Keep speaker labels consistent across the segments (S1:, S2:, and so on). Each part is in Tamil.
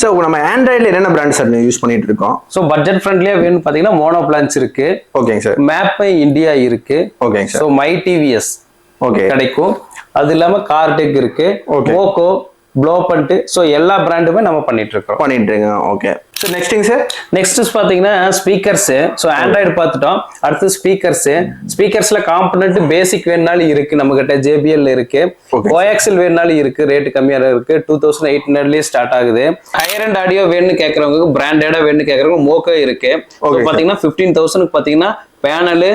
S1: சார் நம்ம ஆண்ட்ராய்டில் என்னென்ன பிராண்ட் சார் யூஸ் பண்ணிட்டு இருக்கோம்?
S2: ஸோ பட்ஜெட் ஃப்ரெண்ட்லியா வேணும்னு பார்த்தீங்கன்னா மோனோ பிளான்ஸ் இருக்கு.
S1: ஓகேங்க சார்.
S2: மேப் மை இந்தியா இருக்கு.
S1: ஓகேங்க sir.
S2: So my TVS
S1: okay
S2: கிடைக்கும். அது இல்லாமல் கார்டெக் இருக்கு, மோக்கோ, ப்ளோ பண்ணிட்டு. ஸோ எல்லா பிராண்டுமே நம்ம பண்ணிட்டு இருக்கோம்.
S1: ஓகே. ஸோ நெக்ஸ்டிங் சார்.
S2: நெக்ஸ்ட் பார்த்தீங்கன்னா ஸ்பீக்கர்ஸ். ஸோ ஆண்ட்ராய்டு பார்த்துட்டோம். அடுத்து ஸ்பீக்கர்ஸ்ல காம்பனண்ட் பேசிக் வேணுனாலும் இருக்கு நம்ம கிட்ட. JBL இருக்கு, கோஆக்சல் வேணுனாலும் இருக்கு, ரேட்டு கம்மியாக இருக்கு. 2800 ஸ்டார்ட் ஆகுது. ஹையர் அண்ட் ஆடியோ வேணும்னு கேட்கறவங்க, பிராண்டடா வேணும்னு கேட்கறவங்க மோக்கோ இருக்கு. பார்த்தீங்கன்னா 15,000 பார்த்தீங்கன்னா பேனலு,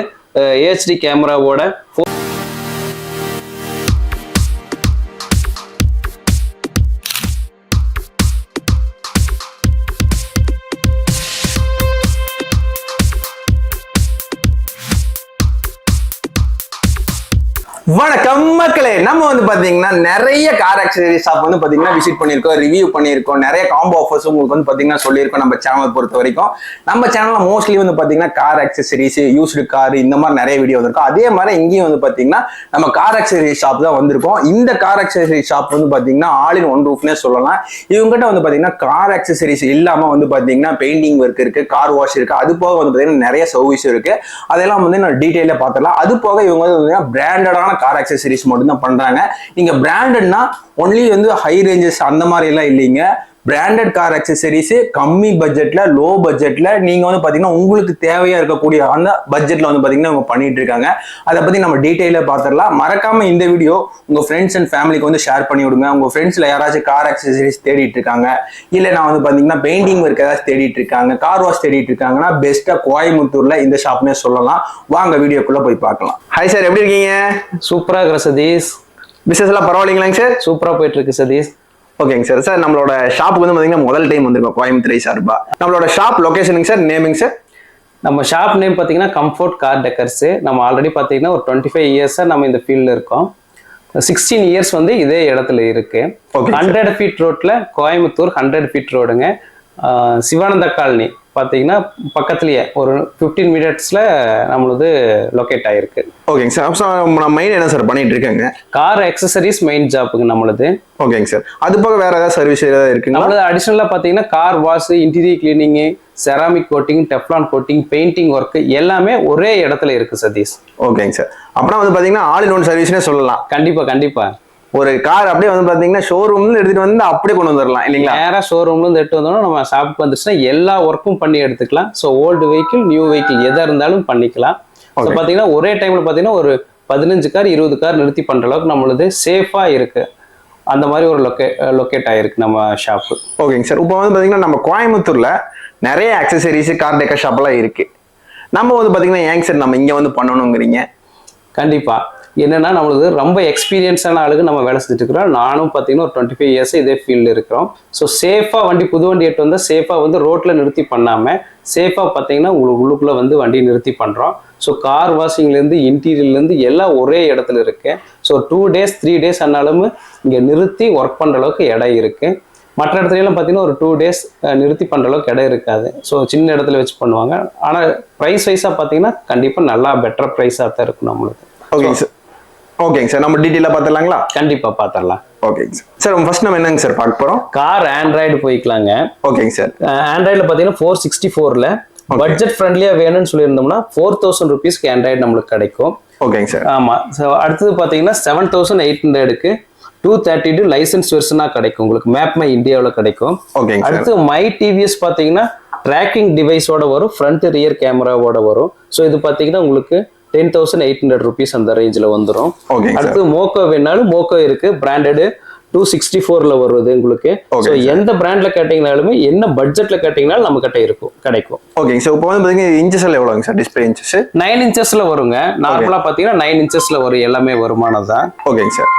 S2: HD கேமராவோட
S1: வணக்கம் மக்களே. நம்ம வந்து பாத்தீங்கன்னா நிறைய கார் ஆக்சசரி ஷாப் வந்து பாத்தீங்கன்னா விசிட் பண்ணிருக்கோம், ரிவ்யூ பண்ணிருக்கோம், நிறைய காம்போ ஆஃபர்ஸ் உங்களுக்கு வந்து பாத்தீங்கன்னா சொல்லியிருக்கோம். நம்ம சேனல் பொறுத்த வரைக்கும் நம்ம சேனல்ல மோஸ்ட்லி வந்து பாத்தீங்கன்னா கார் ஆக்சசரிஸ், யூஸ்டு கார், இந்த மாதிரி நிறைய வீடியோ வந்திருக்கும். அதே மாதிரி இங்கேயும் வந்து பாத்தீங்கன்னா நம்ம கார் ஆக்சசரி ஷாப் தான் வந்திருக்கோம். இந்த கார் ஆக்சசரி ஷாப் வந்து பாத்தீங்கன்னா ஆல் இன் ஒன் ரூஃப்னே சொல்லலாம். இவங்ககிட்ட வந்து பாத்தீங்கன்னா கார் ஆக்சசரிஸ் இல்லாம வந்து பாத்தீங்கன்னா பெயிண்டிங் ஒர்க் இருக்கு, கார் வாஷ் இருக்கு, அது போக வந்து பாத்தீங்கன்னா நிறைய சர்வீஸ் இருக்கு. அதெல்லாம் வந்து நான் டீடைலா பாத்திரலாம். அது போக இவங்க வந்து பிராண்டடான கார் ஆக்சசரிஸ் மட்டும் தான் பண்றாங்க. நீங்க பிராண்டட்னா ஒன்லி வந்து ஹை ரேஞ்சஸ் அந்த மாதிரி எல்லாம் இல்லைங்க. பிராண்டட் கார் ஆக்சசரிஸ் கம்மி பட்ஜெட்ல, லோ பட்ஜெட்ல நீங்க வந்து பாத்தீங்கன்னா உங்களுக்கு தேவையா இருக்கக்கூடிய அந்த பட்ஜெட்ல வந்து பாத்தீங்கன்னா அவங்க பண்ணிட்டு இருக்காங்க. அதை பத்தி நம்ம டீடைலா பாத்திரலாம். மறக்காம இந்த வீடியோ உங்க ஃப்ரெண்ட்ஸ் அண்ட் ஃபேமிலிக்கு வந்து ஷேர் பண்ணி விடுங்க. உங்க ஃப்ரெண்ட்ஸ்ல யாராச்சும் கார் ஆக்சசரிஸ் தேடிட்டு இருக்காங்க, இல்ல நான் வந்து பாத்தீங்கன்னா பெயிண்டிங் ஒர்க் ஏதாச்சும் தேடிட்டு இருக்காங்க, கார் வாஷ் தேடிட்டு இருக்காங்கன்னா பெஸ்டா கோயம்புத்தூர்ல இந்த ஷாப்னே சொல்லலாம். வாங்க வீடியோக்குள்ள போய் பார்க்கலாம். ஹாய் சார், எப்படி இருக்கீங்க?
S2: சூப்பரா இருக்கிற சதீஷ்.
S1: பிசினஸ் எல்லாம் பரவாயில்லைங்களாங்க சார்?
S2: சூப்பரா போயிட்டு இருக்கு சதீஷ்.
S1: ஓகேங்க சார். சார் நம்மளோட ஷாப்புக்கு வந்து பாத்தீங்கன்னா முதல் டைம் வந்திருக்கோம் கோயம்புத்தூர் சார்பா. நம்மளோட ஷாப் லொகேஷனுங்க சார், நேமிங் சார்?
S2: நம்ம ஷாப் நேம் பார்த்தீங்கன்னா கம்ஃபர்ட் கார் டெக்கர்ஸ். நம்ம ஆல்ரெடி பார்த்தீங்கன்னா ஒரு 25 இயர்ஸா நம்ம இந்த ஃபீல்டில் இருக்கோம். 16 இயர்ஸ் வந்து இதே இடத்துல இருக்கு. 100 ஃபீட் ரோட்ல, கோயம்புத்தூர் 100 ஃபீட் ரோடுங்க. சிவானந்த காலனி பார்த்தீங்கன்னா பக்கத்துலயே ஒரு 15 மினிட்ஸ்ல நம்மளது லொக்கேட் ஆயிருக்கு.
S1: ஓகேங்க சார். நான் மெயின் என்ன சார் பண்ணிட்டு இருக்கேங்க?
S2: கார் அக்சசரிஸ் மெயின் ஜாப்புங்க நம்மளது.
S1: ஓகேங்க சார். அது போக வேற ஏதாவது சர்வீஸ் ஏதாவது இருக்குங்க?
S2: நம்மளது அடிஷனலா பார்த்தீங்கன்னா car wash, interior cleaning, ceramic coating, Teflon coating, painting work எல்லாமே ஒரே இடத்துல இருக்கு சதீஷ்.
S1: ஓகேங்க சார். அப்புறம் வந்து பாத்தீங்கன்னா ஆல் இன் ஒன் சர்வீஸ்னே சொல்லலாம்.
S2: கண்டிப்பா.
S1: ஒரு கார் அப்படியே வந்து பாத்தீங்கன்னா ஷோரூம்ல எடுத்துட்டு வந்து அப்படியே கொண்டு வந்துடலாம் இல்லைங்களா?
S2: நேரா ஷோரூம்ல இருந்து எடுத்து வந்தோம்னா நம்ம ஷாப்புக்கு வந்துச்சுன்னா எல்லா ஒர்க்கும் பண்ணி எடுத்துக்கலாம். So old vehicle, new vehicle எதா இருந்தாலும் பண்ணிக்கலாம். ஸோ பாத்தீங்கன்னா ஒரே டைம்ல பாத்தீங்கன்னா ஒரு 15 கார் 20 கார் நிறுத்தி பண்ற அளவுக்கு நம்மளது சேஃபா இருக்கு. அந்த மாதிரி ஒரு லொக்கேட் ஆயிருக்கு நம்ம ஷாப்பு.
S1: ஓகேங்க சார். இப்போ வந்து பாத்தீங்கன்னா நம்ம கோயம்புத்தூர்ல நிறைய அக்சசரிஸ், கார் டெக்கர் ஷாப் எல்லாம் இருக்கு. நம்ம வந்து பாத்தீங்கன்னா ஏங்க சார் நம்ம இங்க வந்து பண்ணணுங்கிறீங்க?
S2: கண்டிப்பா. என்னன்னா நம்மளுக்கு ரொம்ப எக்ஸ்பீரியன்ஸான ஆளுக்கு நம்ம வேலை செஞ்சுட்டு இருக்கிறோம். நானும் பார்த்தீங்கன்னா ஒரு 25 இயர்ஸ் இதே ஃபீல்டில் இருக்கிறோம். ஸோ சேஃபாக வண்டி, புது வண்டி எடுத்து வந்தால் சேஃபாக வந்து ரோட்டில் நிறுத்தி பண்ணாமல் சேஃபாக பார்த்தீங்கன்னா உங்களுக்கு உள்ளுக்குள்ளே வந்து வண்டி நிறுத்தி பண்ணுறோம். ஸோ கார் வாஷிங்லேருந்து இன்டீரியர்லேருந்து எல்லாம் ஒரே இடத்துல இருக்கு. ஸோ 2 days 3 days ஆனாலும் இங்கே நிறுத்தி ஒர்க் பண்ணுற அளவுக்கு இடம் இருக்கு. மற்ற இடத்துலலாம் பார்த்தீங்கன்னா ஒரு 2 days நிறுத்தி பண்ணுற அளவுக்கு இடம் இருக்காது. ஸோ சின்ன இடத்துல வச்சு பண்ணுவாங்க. ஆனால் ப்ரைஸ் வைஸாக பார்த்தீங்கன்னா கண்டிப்பாக நல்லா பெட்டர் ப்ரைஸாக தான் இருக்கும் நம்மளுக்கு.
S1: ஓகேங்க சார். ஓகேங்க சார். நம்ம டீட்டெயிலாக பார்த்துடலாங்களா?
S2: கண்டிப்பாக பார்த்துடலாம்.
S1: ஓகேங்க சார். சார் ஃபர்ஸ்ட் நம்ம என்னங்க சார் பார்க்க போகிறோம்?
S2: கார் ஆண்ட்ராய்டு போய்க்கலாங்க.
S1: ஓகேங்க சார்.
S2: ஆண்ட்ராய்டில் பார்த்தீங்கன்னா 464ல பட்ஜெட் ஃப்ரெண்ட்லியாக வேணும்னு சொல்லியிருந்தோம்னா 4000 ருபீஸ்க்கு ஆண்ட்ராய்டு நம்மளுக்கு கிடைக்கும்.
S1: ஓகேங்க சார்.
S2: ஆமாம். ஸோ அடுத்தது பார்த்தீங்கன்னா 7800க்கு 232 லைசன்ஸ் வெர்ஷனாக கிடைக்கும் உங்களுக்கு. மேப் மை இந்தியாவில் கிடைக்கும்.
S1: ஓகேங்க.
S2: அடுத்து மை டிவிஎஸ் பார்த்தீங்கன்னா ட்ராக்கிங் டிவைஸோட வரும், ஃப்ரண்ட் ரியர் கேமராவோட வரும். ஸோ இது பார்த்தீங்கன்னா உங்களுக்கு 10,800 ருபீஸ் அந்த ரேஞ்சில் வந்துடும். அடுத்து மோக்கோ வேணாலும் மோக்கோ இருக்கு, பிராண்டடு 264ல வருது உங்களுக்கு. ஸோ எந்த பிராண்ட்ல கேட்டீங்கனாலுமே, என்ன பட்ஜெட்ல கேட்டீங்கனாலும் நம்ம கிட்ட இருக்கும், கிடைக்கும்.
S1: ஓகேங்க சார். இப்போ வந்து பாத்தீங்கன்னா இன்ச்சஸ்ல எவ்வளவுங்க சார் டிஸ்ப்ளே இன்ச்சஸ்?
S2: 9 inchesல வருங்க. நார்மலா பாத்தீங்கன்னா 9 inchesல வரும், எல்லாமே வருமானதான்.
S1: ஓகேங்க சார்.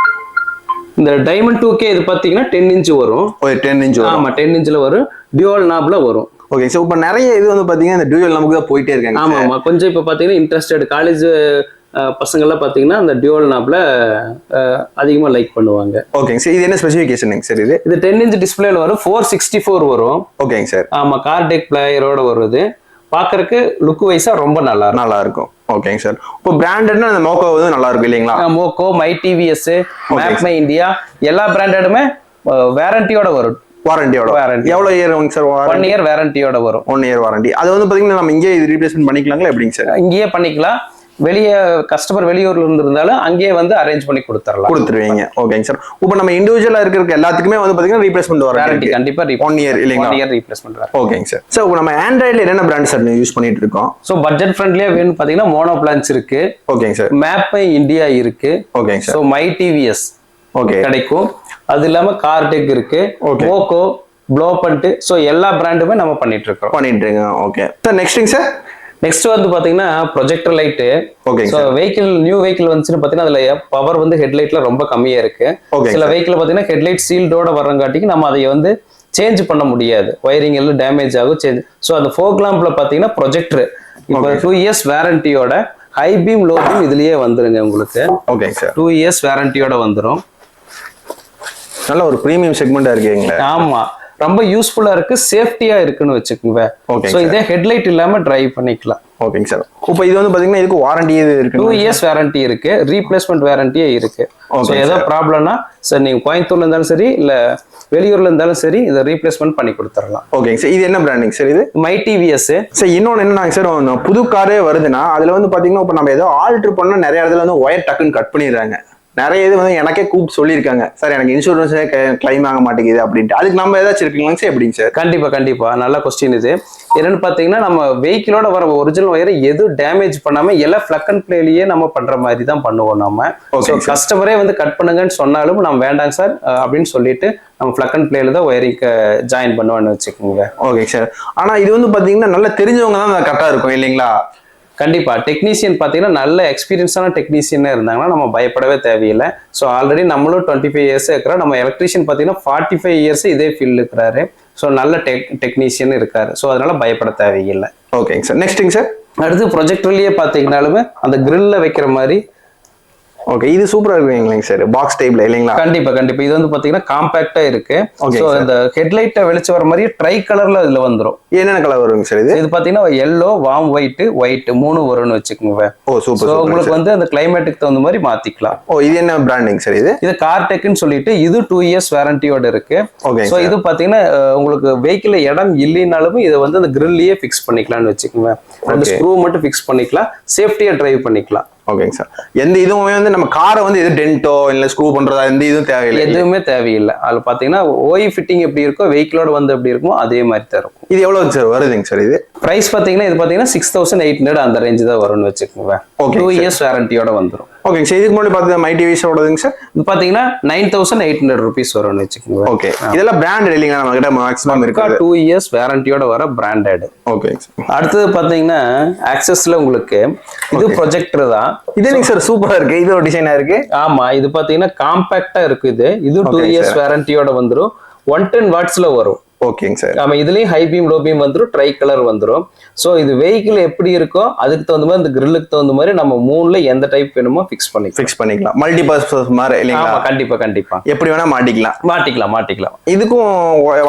S2: இந்த டைமண்ட் 2K இது பாத்தீங்கன்னா 10 inch வரும்.
S1: 10 inch வரும்.
S2: ஆமா, 10 inchல வரும், டியூவல் நாப்ல வரும்.
S1: ஓகே. ஸோ இப்போ நிறைய இது வந்து பாத்தீங்கன்னா இந்த டியூவல் நமக்கு தான் போயிட்டே இருக்காங்க.
S2: ஆமா. கொஞ்சம் இப்போ பாத்தீங்கன்னா இன்ட்ரெஸ்டட் காலேஜ் பசங்கள்லாம் பாத்தீங்கன்னா அந்த டியூவல் நாப்ல அதிகமா லைக் பண்ணுவாங்க.
S1: ஓகேங்க சார். இது என்ன ஸ்பெசிஃபிகேஷன் சார்? இது
S2: 10 inch டிஸ்பிளேல வரும், 464 வரும்.
S1: ஓகேங்க சார்.
S2: ஆமா, கார்டெக் பிளேயரோட வருது. பாக்குறதுக்கு லுக் வைஸா ரொம்ப நல்லா
S1: இருக்கும். ஓகேங்க சார். இப்போ பிராண்டட்னா அந்த மோக்கோ வந்து நல்லா இருக்கும் இல்லைங்களா?
S2: மோக்கோ, my TVS, map my India எல்லா பிராண்டடுமே வாரண்டியோட வரும்.
S1: வாரண்டியோட.
S2: Warranty.
S1: எவ்வளவு இயர் சார்?
S2: 1 இயர் வாரண்டியோட வரும்.
S1: 1 இயர் வாரண்டி. அது வந்து பாத்தீங்கன்னா நம்ம இங்கே இது ரீப்ளேஸ்மெண்ட் பண்ணிக்கலாங்களா எப்படிங்க சார்?
S2: இங்கேயே பண்ணிக்கலாம். வெளியே கஸ்டமர் வெளியூர்ல இருந்தாலும் அங்கேயே வந்து அரேஞ்ச் பண்ணி
S1: கொடுத்துருவீங்க. ஓகேங்க சார். இப்போ நம்ம இண்டிவிஜுவலா இருக்கிற எல்லாத்துக்குமே வந்து பாத்தீங்கன்னா ரீப்ளேஸ்மெண்ட்
S2: வாரண்டி கண்டிப்பா
S1: 1 இயர் இல்லைங்களா?
S2: 1 இயர் ரீப்ளேஸ்மெண்ட் வரும்.
S1: ஓகேங்க சார். சோ இப்போ நம்ம ஆண்ட்ராய்டுல என்னென்ன பிராண்ட் சார் யூஸ் பண்ணிட்டு இருக்கோம்?
S2: சோ பட்ஜெட் ஃப்ரெண்ட்லியா வேணும் பாத்தீங்கன்னா மோனோ பிளான்ஸ் இருக்கு.
S1: ஓகேங்க சார்.
S2: மேப் இந்தியா இருக்கு.
S1: ஓகேங்க sir.
S2: So my TVS
S1: okay
S2: கிடைக்கும். அது இல்லாம கார்டெக் இருக்கு. ஓகோ, ப்ளோபண்ட். சோ எல்லா பிராண்டுமே நம்ம பண்ணிட்டு இருக்கோம்.
S1: Okay sir. நெக்ஸ்ட்ங்க சார்.
S2: நெக்ஸ்ட் வந்து பாத்தீங்கன்னா projector light.
S1: Okay
S2: so vehicle new vehicle வந்துச்சுன்னு பாத்தீங்கன்னா அதுல பவர் வந்து ஹெட்லைட்ல ரொம்ப கம்மியா இருக்கு. சில வெஹிக்கிள் பாத்தீங்கன்னா ஹெட்லைட் சீல்டோட வர்றங்காட்டிக்கு நம்ம அதை வந்து சேஞ்ச் பண்ண முடியாது. வயரிங் எல்லாம் டேமேஜ் ஆகும் சேஞ்ச். சோ அந்த ஃபோக் லாம்ப்ல பாத்தீங்கன்னா ப்ரொஜெக்டர் இப்போ 2 இயர்ஸ் வாரண்டியோட ஹை பீம் லோ பீம் இதுலயே வந்துருங்க உங்களுக்கு.
S1: Okay sir.
S2: 2 இயர்ஸ் வாரண்டியோட வந்துரும்.
S1: நல்ல ஒரு பிரீமியம் செக்மெண்டா இருக்குங்களா?
S2: ஆமா, ரொம்ப யூஸ்ஃபுல்லா இருக்கு, சேஃப்டியா இருக்குன்னு வச்சுக்கோங்க. சோ இதே ஹெட்லைட் இல்லாம டிரைவ் பண்ணிக்கலாம்.
S1: ஓகேங்க சார். இப்போ இது வந்து பாத்தீங்கன்னா இதுக்கு வாரண்டி இருக்கு.
S2: 2 இயர்ஸ் வாரண்டி இருக்கு. ரீப்ளேஸ்மெண்ட் வாரண்டியே இருக்கு. சோ ஏதோ ப்ராப்ளம்னா சார் நீங்க கோயம்புத்தூர்ல இருந்தாலும் சரி இல்ல வெளியூர்ல இருந்தாலும் சரி இதை ரீப்ளேஸ்மெண்ட் பண்ணி கொடுத்துடலாம்.
S1: ஓகேங்க சார். இது என்ன பிராண்டிங் சார்? இது
S2: மை டிவிஎஸ்.
S1: சார் இன்னொன்னு என்னன்னா சார், புது காரே வருதுன்னா அதுல வந்து பாத்தீங்கன்னா இப்போ நம்ம ஏதோ ஆல்டர் பண்ணா நிறைய இடத்துல வந்து ஒயர் டக்குன்னு கட் பண்ணிடுறாங்க. நிறைய இது வந்து எனக்கே கூப்பிட்டு சொல்லியிருக்காங்க, சார் எனக்கு இன்சூரன்ஸே கிளைம் ஆக மாட்டேங்குது அப்படின்ட்டு. அதுக்கு நம்ம ஏதாச்சும் இருக்குங்களா சார்? எப்படிங்க சார்?
S2: கண்டிப்பா நல்ல கொஸ்டின் இது. என்னன்னு பாத்தீங்கன்னா நம்ம வெஹிக்கிளோட வர ஒரிஜினல் ஒயரை எதுவும் டேமேஜ் பண்ணாம எல்லாம் பிளக் அண்ட் பிளேலயே நம்ம பண்ற மாதிரி தான் பண்ணுவோம் நம்ம. கஸ்டமரே வந்து கட் பண்ணுங்கன்னு சொன்னாலும் நம்ம வேண்டாங்க சார் அப்படின்னு சொல்லிட்டு நம்ம பிளக் அண்ட் பிளேல தான் ஒயரிங் ஜாயின் பண்ணுவோம்னு வச்சுக்கோங்க. Okay
S1: sir. ஆனா இது வந்து பாத்தீங்கன்னா நல்லா தெரிஞ்சவங்க தான் கரெக்டா இருக்கும் இல்லைங்களா?
S2: கண்டிப்பா டெக்னீஷியன் பாத்தீங்கன்னா நல்ல எக்ஸ்பீரியன்ஸான டெக்னீஷியனா இருந்தாங்கன்னா நம்ம பயப்படவே தேவையில்லை. ஸோ ஆல்ரெடி நம்மளும் 25 இயர்ஸ் இருக்கிறோம். நம்ம எலக்ட்ரீஷியன் பாத்தீங்கன்னா 45 இயர்ஸ் இதே ஃபீல்டு இருக்கிறாரு. ஸோ நல்ல டெக்னீஷியன் இருக்காரு. ஸோ அதனால பயப்பட தேவையில்லை.
S1: ஓகேங்க சார். நெக்ஸ்ட்டுங்க சார்.
S2: அடுத்து ப்ரொஜெக்டர்லயே பாத்தீங்கன்னாலுமே அந்த கிரில்ல வைக்கிற மாதிரி.
S1: ஓகே, இது சூப்பரா இருக்குங்களா சார்? பாக்ஸ் டைப்ல இல்லைங்களா?
S2: கண்டிப்பா இது வந்து பாத்தீங்கன்னா காம்பாக்டா இருக்கு. சோ இந்த ஹெட்லைட்ட வெளிச்ச வர மாதிரி ட்ரை கலர்ல இதுல வந்துரும்.
S1: என்னென்ன கலர் வருங்க சார்? இது
S2: பாத்தீங்கன்னா yellow, வார்ம் ஒயிட் 3 வரும்னு வச்சுக்கோங்க.
S1: ஓ சூப்பர்.
S2: சோ உங்களுக்கு வந்து அந்த கிளைமேட்டுக்கு தகுந்த மாதிரி மாத்திக்கலாம்.
S1: ஓ இது என்ன பிராண்டிங் சார்? இது
S2: கார்டெக்னு சொல்லிட்டு இது 2 இயர்ஸ் வாரண்டியோட இருக்கு. சோ இது பாத்தீங்கன்னா உங்களுக்கு வெஹிக்கிள் இடம் இல்லைனாலும் இதை வந்து அந்த கிரில்லயே ஃபிக்ஸ் பண்ணிக்கலாம்னு வச்சுக்கோங்க. அந்த ஸ்க்ரூ மட்டும் ஃபிக்ஸ் பண்ணிக்கலாம், சேஃப்டியா டிரைவ் பண்ணிக்கலாம்.
S1: ஓகேங்க சார். எந்த இதுவுமே வந்து நம்ம காரை வந்து எது டென்ட்டோ இல்ல ஸ்க்ரூ பண்றதா எந்த இதுவும் தேவையில்லை.
S2: எதுவுமே தேவையில்லை. அதுல பாத்தீங்கன்னா ஓய் ஃபிட்டிங் எப்படி இருக்கோ வெஹிக்கிளோட வந்து எப்படி இருக்குமோ அதே மாதிரி தான் இருக்கும்.
S1: இது எவ்வளவு சார் வருதுங்க சார்? இது
S2: பிரைஸ் பாத்தீங்கன்னா இது பாத்தீங்கன்னா 6800 அந்த ரேஞ்ச் தான் வரும்னு வச்சுக்கோங்க. 2 இயர்ஸ் வாரண்டியோட வந்துரும்.
S1: ஓகேங்க சார். இதுக்கு முன்னாடி பார்த்தா மை டிவிஸ் ஓடுதுங்க சார்.
S2: இது பாத்தீங்கன்னா 9800 rupees வரும்னு வச்சுக்கோங்க.
S1: ஓகே, இதெல்லாம் பிராண்டட் இல்லைங்களா? நம்ம கிட்ட மேக்ஸிமம் இருக்கு.
S2: 2 இயர்ஸ் வாரண்டியோட வர பிராண்டட்.
S1: ஓகேங்க சார்.
S2: அடுத்தது பாத்தீங்கன்னா ஆக்சஸ்ல உங்களுக்கு இது ப்ரொஜெக்டர் தான்.
S1: இது நீங்க சார் சூப்பரா இருக்கு. இது ஒரு டிசைனா இருக்கு.
S2: ஆமா, இது பாத்தீங்கன்னா காம்பாக்டா இருக்கு. இது 2 இயர்ஸ் வாரண்டியோட வந்துரும். 110 வாட்ஸ்ல வரும்.
S1: ஓகேங்க சார்.
S2: ஆமா, இதுலயும் ஹை பீம் லோ பீம் வந்துரும், ட்ரை கலர் வந்துரும். சோ இது வெஹிக்கிள் எப்படி இருக்கோ அதுக்கு தகுந்த மாதிரி இந்த கிரில்லுக்கு தகுந்த மாதிரி நம்ம 3ல எந்த டைப் வேணுமோ ஃபிக்ஸ் பண்ணிக்கலாம்.
S1: மல்டி பர்பஸ் மாதிரி இல்லைங்களா?
S2: கண்டிப்பா
S1: எப்படி வேணா மாட்டிக்கலாம். இதுக்கும்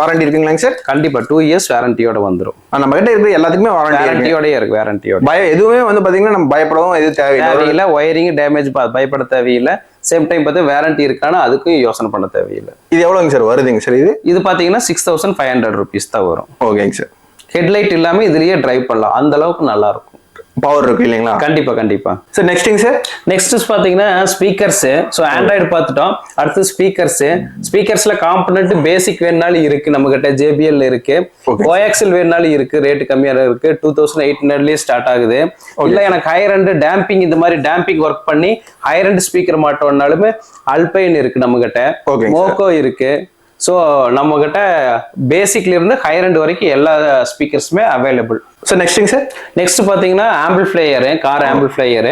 S1: வாரண்டி இருக்குங்களா சார்?
S2: கண்டிப்பா 2 இயர்ஸ் வாரண்டியோட வந்துரும்.
S1: நம்ம கிட்ட இருக்கிற எல்லாத்துக்குமே
S2: வாரண்டியோட இருக்கு. வாரண்டியோட
S1: எதுவுமே வந்து பாத்தீங்கன்னா நம்ம பயப்படவும் எது தேவையில்லை.
S2: ஒயரிங் டேமேஜ் பயப்பட தேவையில்லை. சேம் டைம் பார்த்து வாரண்டி இருக்கானா அதுக்கும் யோசனை பண்ண தேவையில்லை.
S1: இது எவ்வளவுங்க சார் வருதுங்க சார்? இது
S2: பாத்தீங்கன்னா 6500 rupees தான் வரும்.
S1: ஓகேங்க சார்.
S2: ஹெட்லைட் இல்லாம இதுலயே டிரைவ் பண்ணலாம். அந்த அளவுக்கு நல்லா இருக்கும்.
S1: பவர் இருக்கு இல்லைங்களா?
S2: கண்டிப்பா
S1: சார். நெக்ஸ்ட்
S2: பாத்தீங்கன்னா ஸ்பீக்கர்ஸ். சோ ஆண்ட்ராய்டு பார்த்துட்டோம். அடுத்து ஸ்பீக்கர்ஸ்ல காம்பனன்ட் பேசிக் வேணாலும் இருக்கு நம்ம கிட்ட. JBL இருக்கு, கோஆக்சில் வேணாலும் இருக்கு. ரேட் கம்மியா இருக்கு. 2800 ஸ்டார்ட் ஆகுது. இல்ல எனக்கு ஹையர் அண்ட் டேம்பிங் இந்த மாதிரி டேம்பிங் ஒர்க் பண்ணி ஹையர் அண்ட் ஸ்பீக்கர் மாட்டோம்னாலுமே அல்பைன் இருக்கு நம்ம கிட்ட. மோக்கோ இருக்கு. ஸோ நம்ம கிட்ட பேசிக்ல இருந்து ஹையர் அண்ட் வரைக்கும் எல்லா ஸ்பீக்கர்ஸுமே அவைலபிள்.
S1: ஸோ நெக்ஸ்ட்
S2: பாத்தீங்கன்னா ஆம்பிள்ஃபிளையர், கார் ஆம்பிள்ஃபிளையர்.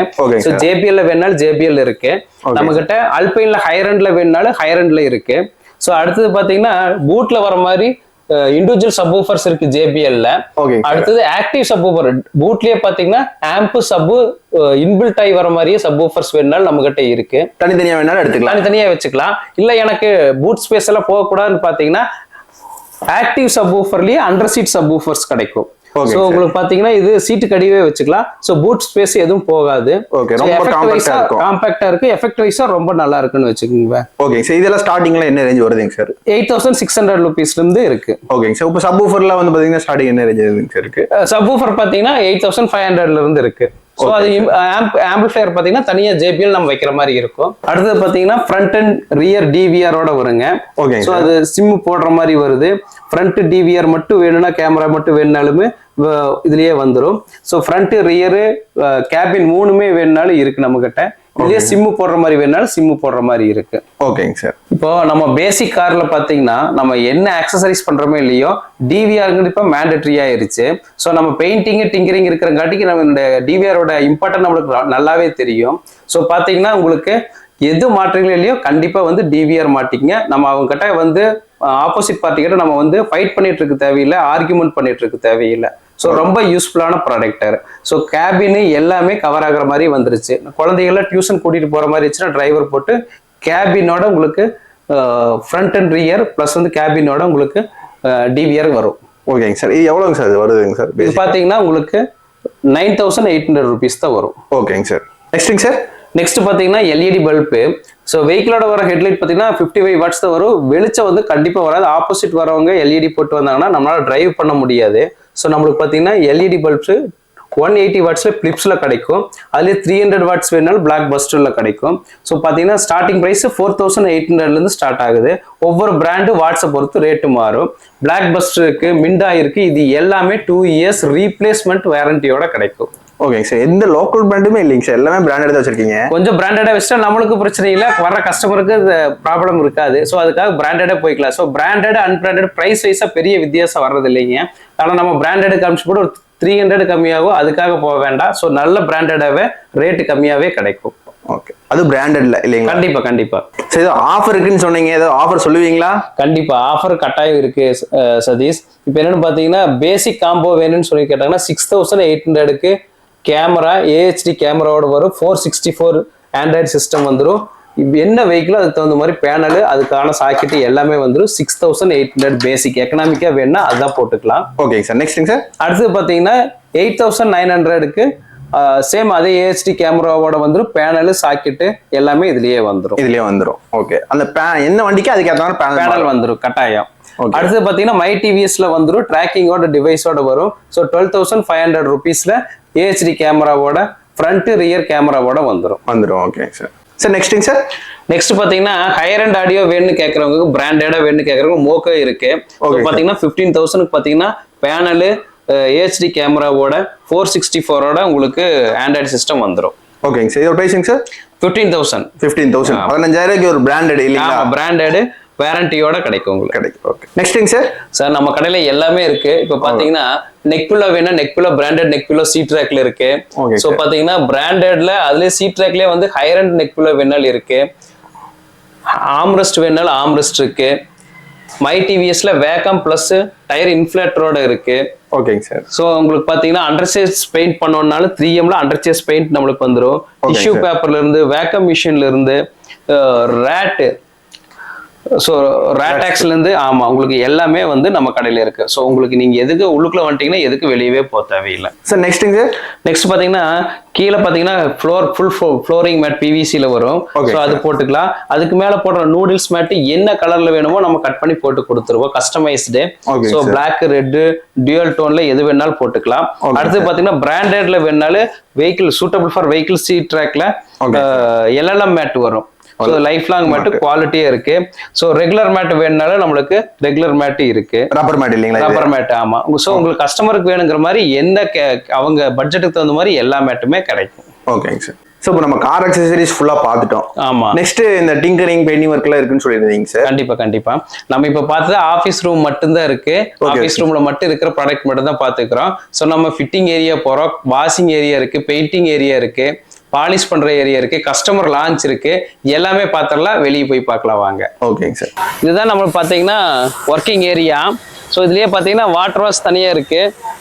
S2: ஸோ JBL வேணாலும் JBL இருக்கு நம்ம கிட்ட. அல்பைன்ல ஹையர் அண்ட்ல வேணாலும் ஹையர் அண்ட்ல இருக்கு. ஸோ அடுத்தது பாத்தீங்கன்னா பூட்ல வர மாதிரி இண்டிவிஜுவல் சப்வூஃபர்ஸ் இருக்கு JBL-ல. அடுத்தது ஆக்டிவ் சப்வூஃபர் பூட்லயே பாத்தீங்கன்னா ஆம்ப் சப் இன்பில்ட் ஆகி வர மாதிரியே சப்வூஃபர்ஸ் வேணாலும் நம்ம கிட்ட இருக்கு.
S1: தனித்தனியா வேணாலும் எடுத்துக்கலாம்,
S2: தனித்தனியா வச்சுக்கலாம். இல்ல எனக்கு பூட் ஸ்பேஸ் எல்லாம் போகக்கூடாதுன்னு பாத்தீங்கன்னா ஆக்டிவ் சப்வூஃபர்லயே அண்டர் சீட் சப்வூஃபர்ஸ் கிடைக்கும்.
S1: Okay,
S2: ஸோ உங்களுக்கு பாத்தீங்கன்னா இது சீட்டு கடிவே வச்சுக்கலாம். ஸோ பூட் ஸ்பேஸ் எதுவும் போகாது.
S1: ஓகே, ரொம்ப காம்பாக்டா இருக்கும்.
S2: காம்பாக்டா இருக்கு, எஃபெக்ட் வைஸா ரொம்ப நல்லா இருக்குன்னு வச்சுக்கோங்க.
S1: ஓகே சார், இதெல்லாம் ஸ்டார்டிங்ல என்ன ரேஞ்ச் வருதுங்க சார்?
S2: 8600 rupeesல இருந்து இருக்கு.
S1: ஓகேங்க சார். இப்போ சப்வூஃபர்ல வந்து பாத்தீங்கன்னா ஸ்டார்டிங் என்ன ரேஞ்ச் வருதுங்க சார் இருக்கு?
S2: சப்வூஃபர் பாத்தீங்கன்னா 8500ல இருந்து இருக்கு. ஸோ அது ஆம்பிளிஃபையர் பார்த்தீங்கன்னா தனியாக JBL நம்ம வைக்கிற மாதிரி இருக்கும். அடுத்தது பார்த்தீங்கன்னா ஃப்ரண்ட் அண்ட் ரியர் டிவிஆரோட வருங்க.
S1: ஓகே,
S2: ஸோ அது சிம் போடுற மாதிரி வருது. ஃப்ரண்ட் டிவிஆர் மட்டும் வேணும்னா, கேமரா மட்டும் வேணுனாலுமே இதுலயே வந்துடும். ஸோ ஃப்ரண்ட் ரியரு கேபின் 3மே வேணுனாலும் இருக்கு நம்ம கிட்ட. இதுலயே சிம்மு போடுற மாதிரி வேணாலும் சிம்மு போடுற மாதிரி இருக்கு.
S1: ஓகேங்க சார்.
S2: இப்போ நம்ம பேசிக் கார்ல பாத்தீங்கன்னா நம்ம என்ன ஆக்சசரிஸ் பண்றோமோ இல்லையோ டிவிஆர் இப்ப மேண்டட்ரி ஆயிருச்சு. ஸோ நம்ம பெயிண்டிங் டிங்கரிங் இருக்கிறங்காட்டிக்கு நம்ம இந்த டிவிஆரோட இம்பார்ட்டன் நம்மளுக்கு நல்லாவே தெரியும். ஸோ பாத்தீங்கன்னா உங்களுக்கு எது மாற்றீங்களோ இல்லையோ கண்டிப்பா வந்து டிவிஆர் மாட்டிங்க. நம்ம அவங்க கிட்ட வந்து ஆப்போசிட் பார்ட்டி கிட்ட நம்ம வந்து ஃபைட் பண்ணிட்டு இருக்க தேவையில்லை, ஆர்குமெண்ட் பண்ணிட்டு இருக்க தேவையில்லை. ஸோ ரொம்ப யூஸ்ஃபுல்லான ப்ராடக்டர். ஸோ கேபின் எல்லாமே கவர் ஆகுற மாதிரி வந்துருச்சு. குழந்தைகள்லாம் டியூஷன் கூட்டிட்டு போற மாதிரி இருந்துச்சுன்னா டிரைவர் போட்டு கேபினோட உங்களுக்கு ஃப்ரண்ட் அண்ட் ரியர் பிளஸ் வந்து கேபினோட உங்களுக்கு டிவிஆர் வரும்.
S1: ஓகேங்க சார். இது எவ்வளோங்க சார் வருதுங்க சார்?
S2: இது பார்த்தீங்கன்னா உங்களுக்கு 9800 rupees தான் வரும்.
S1: ஓகேங்க சார். நெக்ஸ்ட்டுங்க சார்.
S2: நெக்ஸ்ட் பார்த்தீங்கன்னா எல்இடி பல்பு. ஸோ வெஹிக்கிளோட வர ஹெட்லைட் பார்த்தீங்கன்னா 55 watts தான் வரும். வெளிச்சம் வந்து கண்டிப்பாக வராது. ஆப்போசிட் வரவங்க எல்இடி போட்டு வந்தாங்கன்னா நம்மளால டிரைவ் பண்ண முடியாது. ஸோ நம்மளுக்கு பார்த்தீங்கன்னா எல்இடி பல்ப்ஸ் 180 wattsல பிளிப்ஸ்ல கிடைக்கும். அதுலேயே 300 watts வேணாலும் பிளாக் பஸ்டர்ல கிடைக்கும். ஸோ பார்த்தீங்கன்னா ஸ்டார்டிங் ப்ரைஸ் 4800லேருந்து ஸ்டார்ட் ஆகுது. ஒவ்வொரு பிராண்டு வாட்ஸை பொறுத்து ரேட்டு மாறும். பிளாக் பஸ்டர் இருக்கு, மிண்டா இருக்கு. இது எல்லாமே 2 years ரீப்ளேஸ்மெண்ட் வாரண்டியோட கிடைக்கும்.
S1: ஓகேங்க சார். எந்த லோக்கல் பிராண்டுமே இல்லைங்க சார், எல்லாமே பிராண்டட் தான் வச்சிருக்கீங்க.
S2: கொஞ்சம் பிராண்டடா வச்சுட்டா நம்மளுக்கு பிரச்சனை இல்லை, வர கஸ்டமருக்கு ப்ராப்ளம் இருக்காது. ஸோ அதுக்காக பிராண்டடா போய்க்கலாம். ஸோ பிராண்டட் அன்பிராண்டட் பிரைஸ் வைஸா பெரிய வித்தியாசம் வர்றது இல்லைங்க. ஆனால் நம்ம பிராண்டட் காமிச்சு போட்டு ஒரு 300 கம்மியாகும், அதுக்காக போக வேண்டாம். ஸோ நல்ல பிராண்டடாவே ரேட்டு கம்மியாவே கிடைக்கும்.
S1: ஓகே, அது பிராண்டட்ல இல்லைங்களா?
S2: கண்டிப்பா கண்டிப்பா.
S1: சரி, ஏதோ ஆஃபர் இருக்குன்னு சொன்னீங்க, ஏதோ ஆஃபர் சொல்லுவீங்களா?
S2: கண்டிப்பா ஆஃபர் கட்டாயம் இருக்கு சதீஷ். இப்போ என்னன்னு பாத்தீங்கன்னா பேசிக் காம்போ வேணும்னு சொல்லி கேட்டாங்கன்னா 6800க்கு கேமரா AHD கேமராவோட வரும். 464 ஆண்ட்ராய்டு சிஸ்டம் வந்துடும். என்ன வெஹிக்கிளோ அதுக்கு தகுந்த மாதிரி பேனல், அதுக்கான சாக்கெட் எல்லாமே வந்துடும். 6800 பேசிக். எக்கனாமிக்கா வேணும்னா அதுதான் போட்டுக்கலாம்.
S1: Okay sir. Next sir. அடுத்து
S2: பாத்தீங்கன்னா 8900க்கு சேம் அதே AHD கேமராவோட வந்துடும். பேனல் சாக்கெட்டு எல்லாமே இதுலயே வந்துடும்.
S1: ஓகே, அந்த என்ன வண்டிக்கு அதுக்கேற்ற
S2: பேனல் வந்துடும் கட்டாயம். அடுத்து பாத்தீங்கன்னா மை டிவிஎஸ்ல வந்துடும். டிராக்கிங்கோட டிவைஸோட வரும். ஸோ 12500 rupeesல AHD கேமராவோட ஃப்ரண்ட் ரியர் கேமராவோட வந்துடும்.
S1: Okay sir. சார் நெக்ஸ்ட்டுங்க சார்.
S2: நெக்ஸ்ட் பாத்தீங்கன்னா ஹையர் அண்ட் ஆடியோ வேணும்னு கேட்கறவங்க, பிராண்டடா வேணும்னு கேட்கறவங்க மோக்கோ இருக்கு. பாத்தீங்கன்னா 15000க்கு பாத்தீங்கன்னா பேனல் HD கேமராவோட 464ஓட உங்களுக்கு ஆண்ட்ராய்டு சிஸ்டம் வந்துடும்.
S1: ஓகேங்க சார். இதோட பிரைசிங் சார்
S2: 15000.
S1: 15000 ஒரு பிராண்டட் இல்லைங்களா?
S2: பிராண்டட் வாரண்டியோட கிடைக்கும் உங்களுக்கு.
S1: கிடைக்கும். ஓகே. நெக்ஸ்ட்ங்க சார்.
S2: சார் நம்ம கடையில எல்லாமே இருக்கு. இப்போ பாத்தீங்கன்னா நெக் பில்லோ வேணா neck pillow branded neck pillow seat ட்ராக்ல இருக்கு. சோ பாத்தீங்கன்னா பிராண்டட்ல அதுலயே சீட் ட்ராக்லயே வந்து ஹையர் அண்ட் நெக் பில்லோ வேணாலும் இருக்கு. ஆம்ரெஸ்ட் வேணாலும் ஆம்ரெஸ்ட் இருக்கு. மை டிவிஎஸ்ல வேக்கம் பிளஸ் டயர் இன்ஃபிளேட்டரோட இருக்கு.
S1: ஓகேங்க சார்.
S2: சோ உங்களுக்கு பாத்தீங்கன்னா அண்டர்சேஸ் பெயிண்ட் பண்ணோம்னாலும் 3Mல அண்டர்சேஸ் பெயிண்ட் நம்மளுக்கு வந்துடும். டிஷ்யூ பேப்பர்ல இருந்து வேக்கம் மிஷின்ல இருந்து ரேட் ஸோ ரேடாக்ஸ்ல இருந்து ஆமா உங்களுக்கு எல்லாமே வந்து நம்ம கடையில இருக்கு. ஸோ உங்களுக்கு நீங்க எதுக்கு உள்ளுக்குள்ள வந்துட்டீங்கன்னா எதுக்கு வெளியவே போக தேவையில்லை.
S1: சார் நெக்ஸ்ட்டுங்க.
S2: நெக்ஸ்ட் பாத்தீங்கன்னா கீழே பாத்தீங்கன்னா ஃபுல் ஃப்ளோரிங் மேட் PVCல வரும். ஸோ அது போட்டுக்கலாம். அதுக்கு மேல போடுற நூடுல்ஸ் மேட் என்ன கலர்ல வேணுமோ நம்ம கட் பண்ணி போட்டு கொடுத்துருவோம். Customised. So black red dual டோன்ல எது வேணாலும் போட்டுக்கலாம். அடுத்து பாத்தீங்கன்னா பிராண்டட்ல வேணாலும் vehicle suitable for vehicle seat ட்ராக்ல LLM மேட் வரும். ஸோ லைஃப் லாங் மேட்டு குவாலிட்டியே இருக்கு. ஸோ ரெகுலர் மேட் வேணுனாலும் நம்மளுக்கு ரெகுலர் மேட் இருக்கு.
S1: ரப்பர் மேட் இல்லைங்களா? ரப்பர்
S2: மேட் ஆமா. ஸோ உங்களுக்கு கஸ்டமருக்கு வேணுங்கிற மாதிரி என்ன அவங்க பட்ஜெட்டுக்கு தகுந்த மாதிரி எல்லா மேட்டுமே கிடைக்கும்.
S1: ஓகேங்க சார். ஸோ இப்போ நம்ம கார் அக்சசரிஸ் ஃபுல்லா பார்த்துட்டோம்.
S2: ஆமா.
S1: நெக்ஸ்ட் இந்த டிங்கரிங் பெயிண்டிங் ஒர்க் எல்லாம் இருக்குன்னு சொல்லியிருந்தீங்க சார்.
S2: கண்டிப்பா நம்ம இப்ப பார்த்தது ஆஃபீஸ் ரூம் மட்டும்தான் இருக்கு. ஆஃபீஸ் ரூம்ல மட்டும் இருக்கிற ப்ராடக்ட் மட்டும் தான் பாத்துக்கிறோம். ஸோ நம்ம ஃபிட்டிங் ஏரியா போறோம், வாஷிங் ஏரியா இருக்கு, பெயிண்டிங் ஏரியா இருக்கு, பாலிஷ் பண்ற ஏரியா இருக்கு, கஸ்டமர் லான்ச் இருக்கு. எல்லாமே பார்த்தரலாம். வெளியே போய் பார்க்கலாம் வாங்க.
S1: ஓகேங்க சார்.
S2: இதுதான் நம்ம பாத்தீங்கன்னா ஒர்க்கிங் ஏரியா. ஸோ இதுலயே பாத்தீங்கன்னா வாட்டர் வாஷ் தனியா இருக்கு.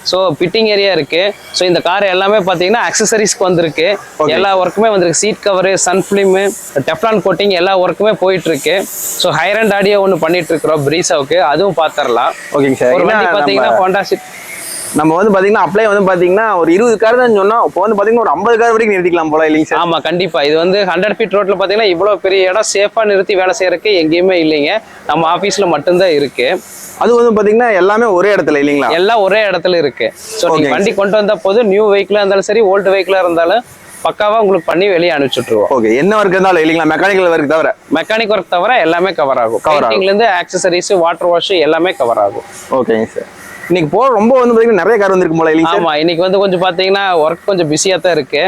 S2: ஸோ ஃபிட்டிங் ஏரியா இருக்கு. ஸோ இந்த கார் எல்லாமே பாத்தீங்கன்னா அக்சசரிஸ்க்கு வந்திருக்கு. எல்லா ஒர்க்குமே வந்திருக்கு. Seat cover, sun film, Teflon coating எல்லா ஒர்க்குமே போயிட்டு இருக்கு. ஸோ ஹையர் அண்ட் ஆடியோ ஒன்று பண்ணிட்டு இருக்கிறோம் பிரீசாவுக்கு, அதுவும் பாத்திரலாம்.
S1: ஓகேங்க சார்.
S2: ஒரு வண்டி பாத்தீங்கன்னா ஹோண்டா சிட்டி.
S1: நம்ம வந்து பாத்தீங்கன்னா அப்ளை வந்து பாத்தீங்கன்னா ஒரு 20 கார் தான் சொன்னோம், இப்போ வந்து பாத்தீங்கன்னா ஒரு 50 கார் வரைக்கும் நிறுத்திக்கலாம் போல இல்லைங்க சார்?
S2: ஆமா கண்டிப்பா. இது வந்து 100 ஃபீட் ரோட்ல பாத்தீங்கன்னா இவ்வளவு பெரிய இடம் சேஃபா நிறுத்தி வேலை செய்யறதுக்கு எங்கேயுமே இல்லைங்க, நம்ம ஆபீஸ்ல மட்டும்தான் இருக்கு.
S1: அது வந்து பாத்தீங்கன்னா எல்லாமே ஒரே இடத்துல இல்லைங்களா?
S2: எல்லாம் ஒரே இடத்துல இருக்கு. ஸோ நீங்க வண்டி கொண்டு வந்த போது நியூ வெஹிக்கிளா இருந்தாலும் சரி, ஓல்டு வெஹிக்கிளா இருந்தாலும் பக்காவா உங்களுக்கு பண்ணி வெளியே அனுப்பிச்சுட்டுருவோம்.
S1: ஓகே, என்ன ஒர்க் இருந்தாலும் இல்லைங்களா? மெக்கானிக்கல் ஒர்க் தவிர?
S2: மெக்கானிக் ஒர்க் தவிர எல்லாமே கவர் ஆகும். பெயிண்டிங்ல இருந்து ஆக்சசரிஸ், வாட்டர் வாஷ் எல்லாமே கவர் ஆகும்.
S1: ஓகேங்க சார். இன்னைக்கு ரொம்ப வந்து பாத்தீங்கன்னா நிறைய கார் வந்திருக்கு போல இல்லைங்க?
S2: ஆமா, இன்னைக்கு வந்து கொஞ்சம் பாத்தீங்கன்னா ஒர்க் கொஞ்சம் பிஸியா தான் இருக்கு.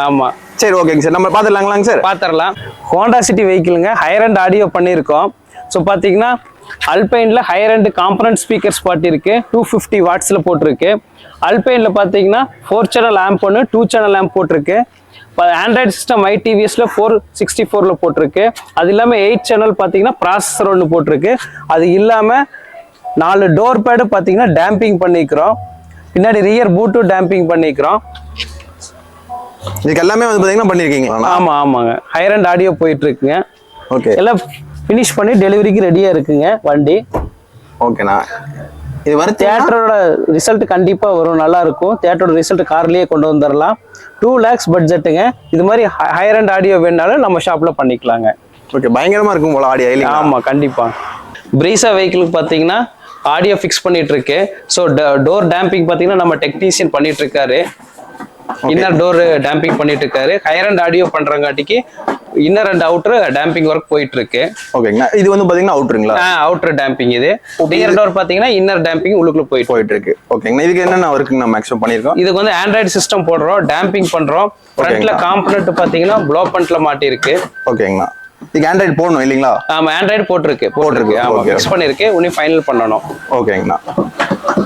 S2: ஆமா
S1: சரி, ஓகேங்க சார். நம்ம பாத்துடலாங்களாங்க சார்?
S2: பாத்திரலாம். ஹோண்டா சிட்டி வெஹிக்கிளுங்க, ஹையர் அண்ட் ஆடியோ பண்ணியிருக்கோம். ஸோ பாத்தீங்கன்னா அல்பைன்ல ஹையர் அண்ட் காம்பனன்ட் ஸ்பீக்கர்ஸ் பாட்டி இருக்கு, 250 வாட்ஸ்ல போட்டிருக்கு. அல்பைன்ல பாத்தீங்கன்னா 4 சேனல் ஆம்ப் ஒன்று, 2 சேனல் ஆம்ப் போட்டிருக்கு. ஆண்ட்ராய்டு சிஸ்டம் ITVSல 464ல போட்டிருக்கு. அது இல்லாமல் 8 சேனல் பார்த்தீங்கன்னா ப்ராசஸர் ஒன்று போட்டிருக்கு. அது இல்லாமல் 4 டோர் பேடு பார்த்தீங்கன்னா டேம்பிங் பண்ணிக்கிறோம். பின்னாடி ரியர் பூட்டு டேம்பிங் பண்ணிக்கிறோம்.
S1: இதுக்கு எல்லாமே வந்து பார்த்தீங்கன்னா பண்ணியிருக்கீங்களா?
S2: ஆமாம் ஆமாங்க, ஹையர் அண்ட் ஆடியோ போயிட்டு இருக்குங்க.
S1: ஓகே,
S2: எல்லாம் ஃபினிஷ் பண்ணி டெலிவரிக்கு ரெடியாக இருக்குங்க வண்டி.
S1: ஓகேண்ணா. இது வர
S2: தியேட்டரோட ரிசல்ட் கண்டிப்பாக வரும், நல்லா இருக்கும். தியேட்டரோட ரிசல்ட் கார்லேயே கொண்டு வந்துடலாம். 2 lakhs பட்ஜெட்டுங்க. இது மாதிரி ஹையர் அண்ட் ஆடியோ வேணாலும் நம்ம ஷாப்ல பண்ணிக்கலாங்க.
S1: ஓகே, பயங்கரமா இருக்கும் போல ஆடியோ இல்லையா?
S2: ஆமா கண்டிப்பா. பிரீசா வெஹிக்கிளுக்கு பார்த்தீங்கன்னா ஆடியோ ஃபிக்ஸ் பண்ணிட்டு இருக்கு. ஸோ டோர் டேம்பிங் பார்த்தீங்கன்னா நம்ம டெக்னீஷியன் பண்ணிட்டு இருக்காரு. இன்னர் டோர் டேம்பிங் பண்ணிட்டு இருக்காரு. ஹையர் அண்ட் ஆடியோ பண்றங்காட்டிக்கு inner and outer damping work போயிட்டு இருக்கு.
S1: ஓகேங்களா. இது வந்து பாத்தீங்கன்னா அவுட்டருங்களா?
S2: Outer damping. இது ரியர் டோர் பாத்தீங்கன்னா இன்னர் டேம்பிங் உள்ளுக்குள்ள போயிட்டு இருக்கு.
S1: ஓகேங்களா. இதுக்கு என்னென்ன ஒர்க் நம்ம மேக்ஸிமம் பண்ணிருக்கோம்?
S2: இதுக்கு வந்து ஆண்ட்ராய்டு சிஸ்டம் போடுறோம், டேம்பிங் பண்றோம். ஃப்ரண்ட்ல காம்பனன்ட் பாத்தீங்கன்னா ப்ளோ பண்ட்ல மாட்டி இருக்கு.
S1: ஓகேங்களா. இதுக்கு ஆண்ட்ராய்டு போடணும் இல்லைங்களா?
S2: ஆமா, ஆண்ட்ராய்டு போட்டிருக்கு. ஆமா, ஃபிக்ஸ் பண்ணிருக்கு. உடனே ஃபைனல் பண்ணணும்.
S1: ஓகேங்களா.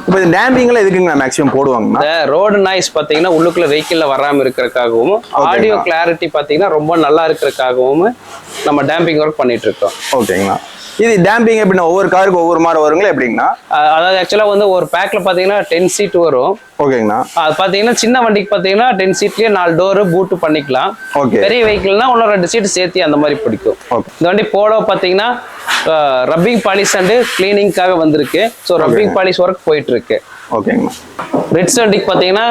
S1: இப்போ இந்த டேம்பிங்ல எதுக்குங்க மேக்ஸிமம் போடுவாங்க?
S2: இந்த ரோடு நாய்ஸ் பாத்தீங்கன்னா உள்ளுக்குள்ள வெஹிக்கிள்ல வராம இருக்கிறதுக்காகவும், ஆடியோ கிளாரிட்டி பாத்தீங்கன்னா ரொம்ப நல்லா இருக்கிறதுக்காகவும் நம்ம டேம்பிங் ஒர்க் பண்ணிட்டு இருக்கோம்.
S1: ஓகேங்களா. இது டேம்பிங் எப்படின்னா ஒவ்வொரு காருக்கு ஒவ்வொரு மாதிரி வருங்களா எப்படின்னா?
S2: அதாவது ஆக்சுவலா வந்து ஒரு பேக்ல பாத்தீங்கன்னா 10 சீட் வரும்.
S1: ஓகேங்கண்ணா.
S2: அது பாத்தீங்கன்னா சின்ன வண்டிக்கு பாத்தீங்கன்னா 10 சீட்லயே 4 டோர் பூட்டு பண்ணிக்கலாம்.
S1: ஓகே.
S2: பெரிய வெஹிக்கிள்னா இன்னும் 2 சீட் சேர்த்து அந்த மாதிரி பிடிக்கும். இந்த வண்டி போட பாத்தீங்கன்னா ரப்பிங் பாலிஷ் அண்ட் கிளீனிங்காக வந்திருக்கு. ஸோ ரப்பிங் பாலிஷ் ஒர்க் போயிட்டு இருக்கு.
S1: ஓகேங்கண்ணா.
S2: ரெட்ஸ் வண்டிக்கு பாத்தீங்கன்னா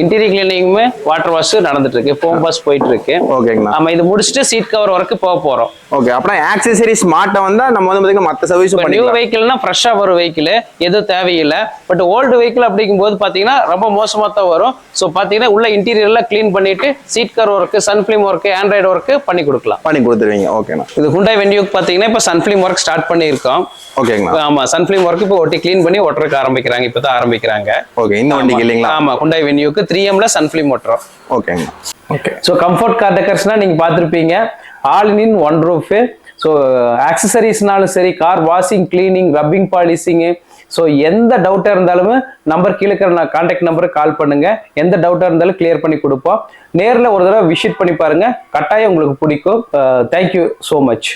S2: இன்டீரியர் கிளீனிங்குமே வாட்டர் வாஷ் நடந்துட்டு இருக்கு, ஃபோம் வாஷ் போயிட்டு இருக்கு.
S1: ஓகேங்கண்ணா.
S2: நம்ம இது முடிச்சுட்டு சீட் கவர் ஒர்க்கு போக போறோம்.
S1: ஓகே, அப்புறம் ஆக்சசரிஸ் மாட்ட வந்தா நம்ம வந்து பாத்தீங்கன்னா மற்ற சர்வீஸ்
S2: நியூ
S1: பண்ணிக்கலாம்.
S2: வெஹிக்கிள்னா ஃப்ரெஷ்ஷா வரும் வெஹிக்கிள், எதுவும் தேவையில்லை. பட் ஓல்டு வெஹிக்கிள் அப்படிங்கும்போது பாத்தீங்கன்னா ரொம்ப மோசமா தான் வரும். ஸோ பாத்தீங்கன்னா உள்ள இன்டீரியர்ல கிளீன் பண்ணிட்டு seat cover work, sun film work, Android work பண்ணி
S1: கொடுத்துருவீங்க. ஓகேண்ணா.
S2: இது ஹுண்டாய் வென்யூக்கு பாத்தீங்கன்னா இப்போ சன்ஃபிலிம் ஒர்க் ஸ்டார்ட் பண்ணியிருக்கோம்.
S1: ஓகேங்களா.
S2: ஆமா, சன்ஃபிலிம் ஒர்க் இப்போ ஒட்டி கிளீன் பண்ணி ஒட்டுறதுக்கு ஆரம்பிக்கிறாங்க, இப்பதான் ஆரம்பிக்கிறாங்க.
S1: ஓகே, இந்த வண்டிக்கு இல்லைங்களா?
S2: ஆமா, ஹுண்டாய் வென்யூக்கு 3Mல சன்ஃபிலிம் ஒட்டுறோம்.
S1: ஓகேங்க. ஓகே.
S2: ஸோ கம்ஃபர்ட் கார் டெக்கர்ஸ்னா நீங்க பார்த்துருப்பீங்க, all in one roof. So ஆக்சசரிஸ்னாலும் சரி, car washing, cleaning, rubbing, polishing, so எந்த டவுட்டாக இருந்தாலும் நம்பர் கீழே இருக்கிற கான்டாக்ட் நம்பருக்கு கால் பண்ணுங்க. எந்த டவுட்டாக இருந்தாலும் கிளியர் பண்ணி கொடுப்போம். நேரில் ஒரு தடவை விசிட் பண்ணி பாருங்க, கட்டாயம் உங்களுக்கு பிடிக்கும். Thank you so much.